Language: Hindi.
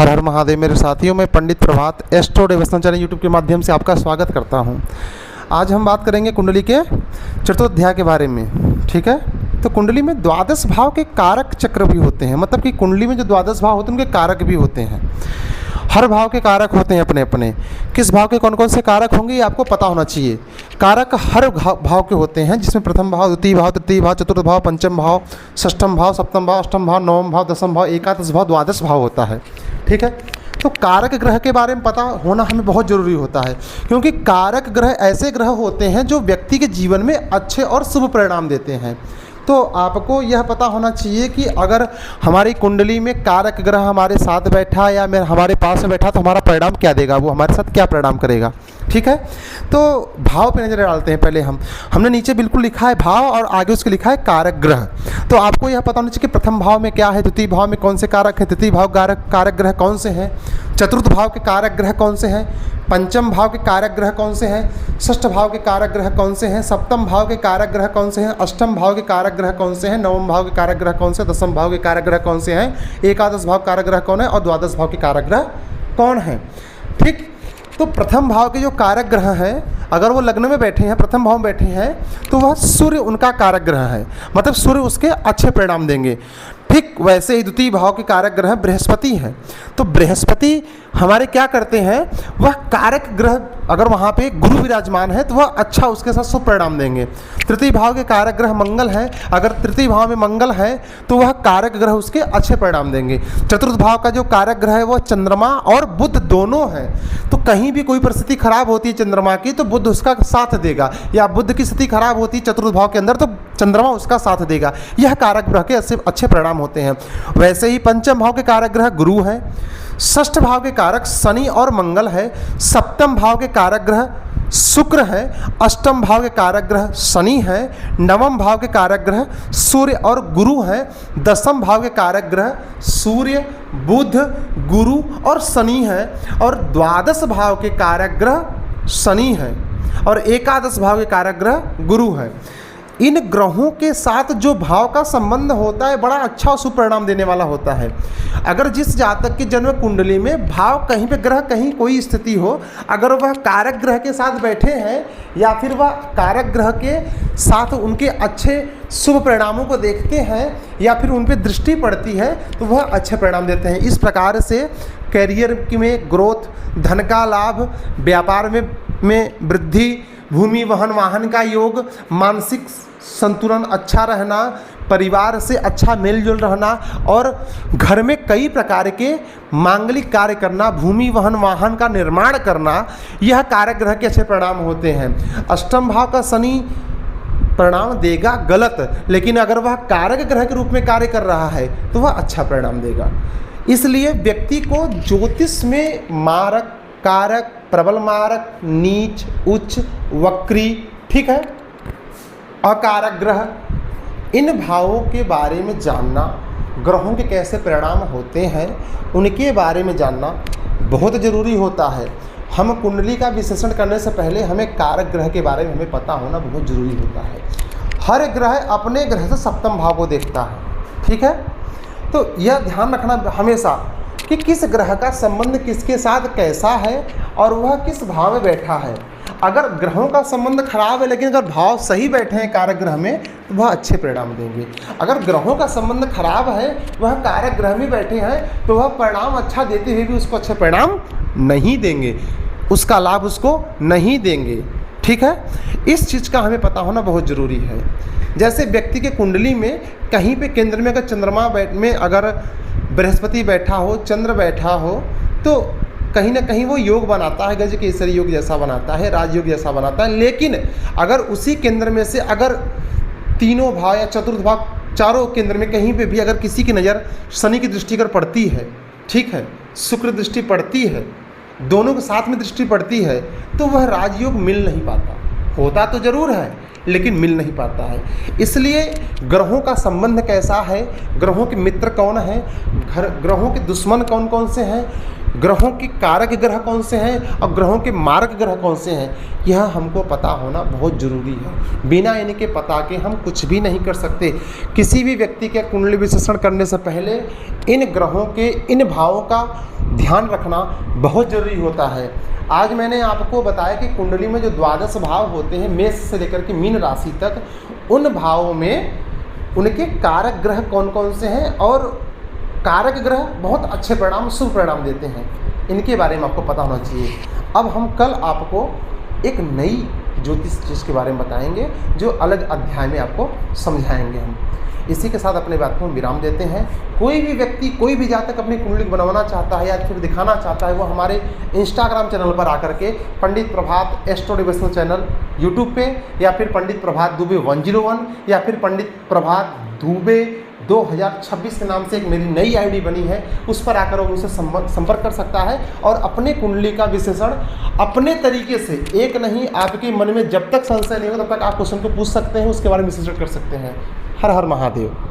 हर हर महादेव मेरे साथियों, मैं पंडित प्रभात एस्ट्रो डिवोशनल चैनल यूट्यूब के माध्यम से आपका स्वागत करता हूं। आज हम बात करेंगे कुंडली के चतुर्ध्याय के बारे में। ठीक है, तो कुंडली में द्वादश भाव के कारक चक्र भी होते हैं, मतलब कि कुंडली में जो द्वादश भाव होते हैं उनके कारक भी होते हैं। हर भाव के कारक होते हैं अपने अपने। किस भाव के कौन कौन से कारक होंगे ये आपको पता होना चाहिए। कारक हर भाव के होते हैं, जिसमें प्रथम भाव, द्वितीय भाव, तृतीय भाव, चतुर्थ भाव, पंचम भाव, षष्ठम भाव, सप्तम भाव, अष्टम भाव, नवम भाव, दसम भाव, एकादश भाव, द्वादश भाव होता है। ठीक है, तो कारक ग्रह के बारे में पता होना हमें बहुत ज़रूरी होता है, क्योंकि कारक ग्रह ऐसे ग्रह होते हैं जो व्यक्ति के जीवन में अच्छे और शुभ परिणाम देते हैं। तो आपको यह पता होना चाहिए कि अगर हमारी कुंडली में कारक ग्रह हमारे साथ बैठा या हमारे पास में बैठा तो हमारा परिणाम क्या देगा, वो हमारे साथ क्या परिणाम करेगा। ठीक है, तो भाव पे नजर डालते हैं। पहले हमने नीचे बिल्कुल लिखा है भाव और आगे उसके लिखा है कारक ग्रह। तो आपको यह पता होना चाहिए कि प्रथम भाव में क्या है, द्वितीय भाव में कौन से कारक है, तृतीय भाव कारक ग्रह कौन से हैं, चतुर्थ भाव के कारक ग्रह कौन से हैं, पंचम भाव के कारक ग्रह कौन से हैं, षष्ठ भाव के कारक ग्रह कौन से हैं, सप्तम भाव के कारक ग्रह कौन से हैं, अष्टम भाव के कारक ग्रह कौन से हैं, नवम भाव के कारक ग्रह कौन से, दसम भाव के कारक ग्रह कौन से हैं, एकादश भाव कारक ग्रह कौन है और द्वादश भाव के कारक ग्रह कौन है। ठीक, तो प्रथम भाव के जो कारक ग्रह हैं, अगर वो लग्न में बैठे हैं, प्रथम भाव में बैठे हैं, तो वह सूर्य उनका कारक ग्रह है, मतलब सूर्य उसके अच्छे परिणाम देंगे। ठीक वैसे ही द्वितीय भाव के कारक ग्रह बृहस्पति हैं। तो बृहस्पति हमारे क्या करते हैं, वह कारक ग्रह अगर वहाँ पे गुरु विराजमान है तो वह अच्छा उसके साथ शुभ परिणाम देंगे। तृतीय भाव के कारक ग्रह मंगल हैं, अगर तृतीय भाव में मंगल है तो वह कारक ग्रह उसके अच्छे परिणाम देंगे। चतुर्थ भाव का जो कारक ग्रह है वह चंद्रमा और बुध दोनों हैं। तो कहीं भी कोई परिस्थिति खराब होती है चंद्रमा की तो बुध उसका साथ देगा, या बुध की स्थिति खराब होती है चतुर्थ भाव के अंदर तो चंद्रमा उसका साथ देगा। यह कारक ग्रह के अच्छे परिणाम होते हैं। वैसे ही पंचम भाव के कारक ग्रह गुरु हैं, षष्ठ भाव के कारक शनि और मंगल है, सप्तम भाव के कारक ग्रह शुक्र हैं, अष्टम भाव के कारक ग्रह शनि हैं, नवम भाव के कारक ग्रह सूर्य और गुरु हैं, दसम भाव के कारक ग्रह सूर्य, बुध, गुरु और शनि हैं, और द्वादश भाव के कारक ग्रह शनि हैं, और एकादश भाव के कारक ग्रह गुरु हैं। इन ग्रहों के साथ जो भाव का संबंध होता है बड़ा अच्छा शुभ परिणाम देने वाला होता है। अगर जिस जातक की जन्म कुंडली में भाव कहीं पे ग्रह कहीं कोई स्थिति हो, अगर वह कारक ग्रह के साथ बैठे हैं या फिर वह कारक ग्रह के साथ उनके अच्छे शुभ परिणामों को देखते हैं या फिर उन पर दृष्टि पड़ती है तो वह अच्छे परिणाम देते हैं। इस प्रकार से करियर में ग्रोथ, धन का लाभ, व्यापार में वृद्धि, भूमि वहन वाहन का योग, मानसिक संतुलन अच्छा रहना, परिवार से अच्छा मेलजोल रहना और घर में कई प्रकार के मांगलिक कार्य करना, भूमि वहन वाहन का निर्माण करना, यह कारक ग्रह के अच्छे परिणाम होते हैं। अष्टम भाव का शनि परिणाम देगा गलत, लेकिन अगर वह कारक ग्रह के रूप में कार्य कर रहा है तो वह अच्छा परिणाम देगा। इसलिए व्यक्ति को ज्योतिष में मारक, कारक, प्रबल मारक, नीच, उच्च, वक्री, ठीक है, अकारक ग्रह, इन भावों के बारे में जानना, ग्रहों के कैसे परिणाम होते हैं उनके बारे में जानना बहुत ज़रूरी होता है। हम कुंडली का विश्लेषण करने से पहले हमें कारक ग्रह के बारे में हमें पता होना बहुत ज़रूरी होता है। हर ग्रह अपने ग्रह से सप्तम भाव को देखता है। ठीक है, तो यह ध्यान रखना हमेशा कि किस ग्रह का संबंध किसके साथ कैसा है और वह किस भाव में बैठा है। अगर ग्रहों का संबंध खराब है लेकिन अगर भाव सही बैठे हैं कारक ग्रह में तो वह अच्छे परिणाम देंगे। अगर ग्रहों का संबंध खराब है, वह कारक ग्रह में बैठे हैं तो वह परिणाम अच्छा देते हुए भी उसको अच्छे परिणाम नहीं देंगे, उसका लाभ उसको नहीं देंगे। ठीक है, इस चीज़ का हमें पता होना बहुत ज़रूरी है। जैसे व्यक्ति के कुंडली में कहीं पे केंद्र में अगर चंद्रमा में अगर बृहस्पति बैठा हो, चंद्र बैठा हो, तो कहीं ना कहीं वो योग बनाता है, गज केसरी योग जैसा बनाता है, राजयोग जैसा बनाता है। लेकिन अगर उसी केंद्र में से अगर तीनों भाव या चतुर्थ भाव, चारों केंद्र में कहीं पे भी अगर किसी की नज़र शनि की दृष्टि अगर पड़ती है, ठीक है, शुक्र दृष्टि पड़ती है, दोनों के साथ में दृष्टि पड़ती है, तो वह राजयोग मिल नहीं पाता। होता तो ज़रूर है लेकिन मिल नहीं पाता है। इसलिए ग्रहों का संबंध कैसा है, ग्रहों के मित्र कौन हैं, ग्रहों के दुश्मन कौन कौन से हैं, ग्रहों के कारक ग्रह कौन से हैं और ग्रहों के मारक ग्रह कौन से हैं, यह हमको पता होना बहुत ज़रूरी है। बिना इनके पता के हम कुछ भी नहीं कर सकते। किसी भी व्यक्ति के कुंडली विश्लेषण करने से पहले इन ग्रहों के इन भावों का ध्यान रखना बहुत ज़रूरी होता है। आज मैंने आपको बताया कि कुंडली में जो द्वादश भाव होते हैं, मेष से लेकर के मीन राशि तक, उन भावों में उनके कारक ग्रह कौन कौन से हैं और कारक ग्रह बहुत अच्छे परिणाम, शुभ परिणाम देते हैं, इनके बारे में आपको पता होना चाहिए। अब हम कल आपको एक नई ज्योतिष चीज़ के बारे में बताएंगे जो अलग अध्याय में आपको समझाएंगे हम। इसी के साथ अपने बात को विराम देते हैं। कोई भी व्यक्ति, कोई भी जातक अपनी कुंडली बनवाना चाहता है या फिर दिखाना चाहता है, वो हमारे इंस्टाग्राम चैनल पर आकर के पंडित प्रभात एस्ट्रो डिवोशनल चैनल यूट्यूब पे, या फिर पंडित प्रभात दुबे 101, या फिर पंडित प्रभात दुबे 2026 के नाम से एक मेरी नई आईडी बनी है, उस पर आकर वो मुझसे संपर्क कर सकता है और अपने कुंडली का विश्लेषण अपने तरीके से, एक नहीं, आपके मन में जब तक संशय नहीं हो तब तक आप क्वेश्चन को पूछ सकते हैं, उसके बारे में विश्लेषण कर सकते हैं। हर हर महादेव।